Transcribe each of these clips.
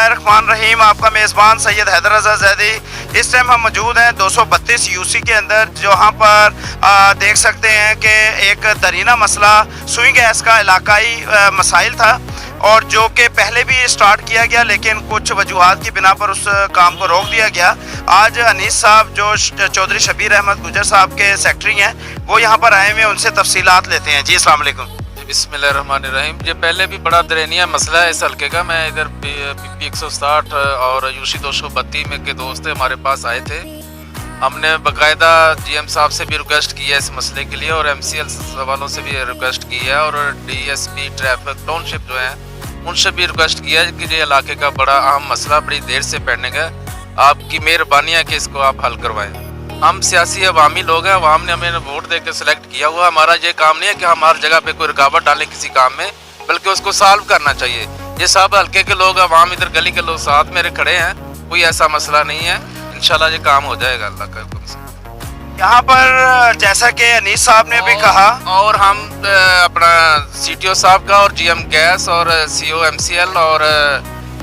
बिस्मिल्लाहिर्रहमानिर्रहीम। आपका मेज़बान सैयद हैदर रज़ा ज़ैदी। इस टाइम हम मौजूद हैं 232 यूसी के अंदर, जहाँ पर देख सकते हैं कि एक दरीना मसला सुई गैस का इलाकाई मसाइल था और जो कि पहले भी स्टार्ट किया गया, लेकिन कुछ वजूहात की बिना पर उस काम को रोक दिया गया। आज अनीस साहब जो चौधरी शबीर अहमद गुजर साहब के सेक्रेटरी हैं, वो यहाँ पर आए हुए हैं, उनसे तफसीलात लेते हैं। जी अस्सलाम वालेकुम। बिस्मिल्लाहिर्रहमानिर्रहीम। ये पहले भी बड़ा दरनिया मसला है इस हल्के का। मैं इधर पी 160 और यूसी 232 में के दोस्त हमारे पास आए थे। हमने बाकायदा GM साहब से भी रिक्वेस्ट की है इस मसले के लिए और MCL वालों से भी रिक्वेस्ट की है और DSP ट्रैफिक टाउनशिप जो है उनसे भी रिक्वेस्ट किया है कि ये इलाके का बड़ा अहम मसला बड़ी देर से पेंडिंग है। आपकी मेहरबानी है कि इसको आप हल करवाएं। हम सियासी अवामी लोग हैं, अवाम ने हमें वोट दे के सिलेक्ट किया हुआ। हमारा ये काम नहीं है कि हम हर जगह पे कोई रुकावट डालें किसी काम में, बल्कि उसको सॉल्व करना चाहिए। ये सब हल्के के लोग, अवाम, इधर गली के लोग साथ मेरे खड़े हैं। कोई ऐसा मसला नहीं है, इंशाल्लाह ये काम हो जाएगा अल्लाह का हुक्म से। यहाँ पर जैसा कि अनीस साहब ने भी कहा, और हम अपना CTO साहब का और GM गैस और CO MCL और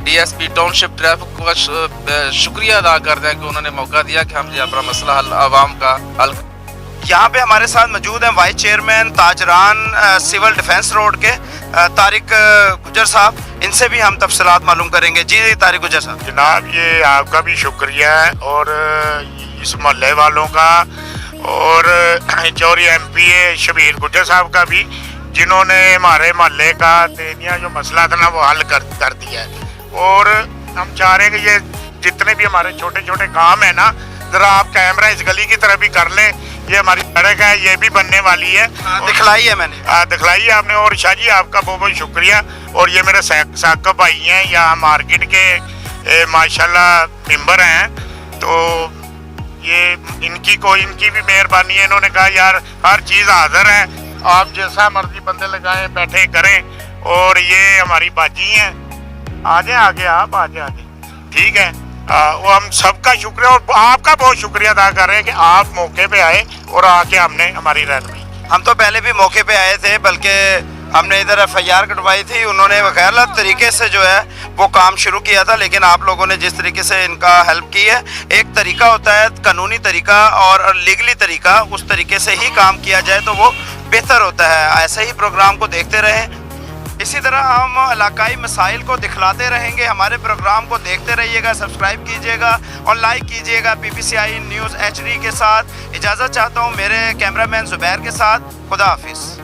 DSP टाउनशिप ट्रैफिक का शुक्रिया अदा करते हैं कि उन्होंने मौका दिया कि हम ये अपना मसला हल आवाम का हल। यहाँ पे हमारे साथ मौजूद हैं वाइस चेयरमैन ताजरान सिविल डिफेंस रोड के तारिक गुजर साहब। इनसे भी हम तफसीलात मालूम करेंगे। जी तारिक गुजर साहब। जनाब, ये आपका भी शुक्रिया है और इस मोहल्ले वालों का और चौरी MPA शबीर गुजर साहब का भी, जिन्होंने हमारे मोहल्ले का तेनिया जो मसला था ना वो हल कर दिया है। और हम चाह रहे हैं कि ये जितने भी हमारे छोटे छोटे काम है ना, ज़रा आप कैमरा इस गली की तरफ भी कर लें। ये हमारी सड़क है, ये भी बनने वाली है। दिखलाई है मैंने। दिखलाई है आपने। और शाह जी आपका बहुत बहुत शुक्रिया। और ये मेरे साकब भाई हैं, यहाँ मार्केट के माशाल्लाह मेंबर हैं, तो ये इनकी भी मेहरबानी है। इन्होंने कहा यार हर चीज़ हाजिर है, आप जैसा मर्जी बंदे लगाएं बैठे करें। और ये हमारी बाजी हैं, आगे आगे आप आगे ठीक है। वो हम सबका शुक्रिया और आपका बहुत शुक्रिया अदा कर रहे हैं कि आप मौके पे आए और आके हमने हमारी रहनुमाई। हम तो पहले भी मौके पे आए थे, बल्कि हमने इधर FIR कटवाई थी। उन्होंने गैर तरीके से जो है वो काम शुरू किया था, लेकिन आप लोगों ने जिस तरीके से इनका हेल्प की है, एक तरीका होता है कानूनी तरीका और लीगली तरीका, उस तरीके से ही काम किया जाए तो वो बेहतर होता है। ऐसे ही प्रोग्राम को देखते रहें, इसी तरह हम इलाकाई मसाइल को दिखलाते रहेंगे। हमारे प्रोग्राम को देखते रहिएगा, सब्सक्राइब कीजिएगा और लाइक कीजिएगा। PPCI न्यूज़ HD के साथ इजाज़त चाहता हूँ, मेरे कैमरामैन ज़ुबैर के साथ। खुदा हाफिज़।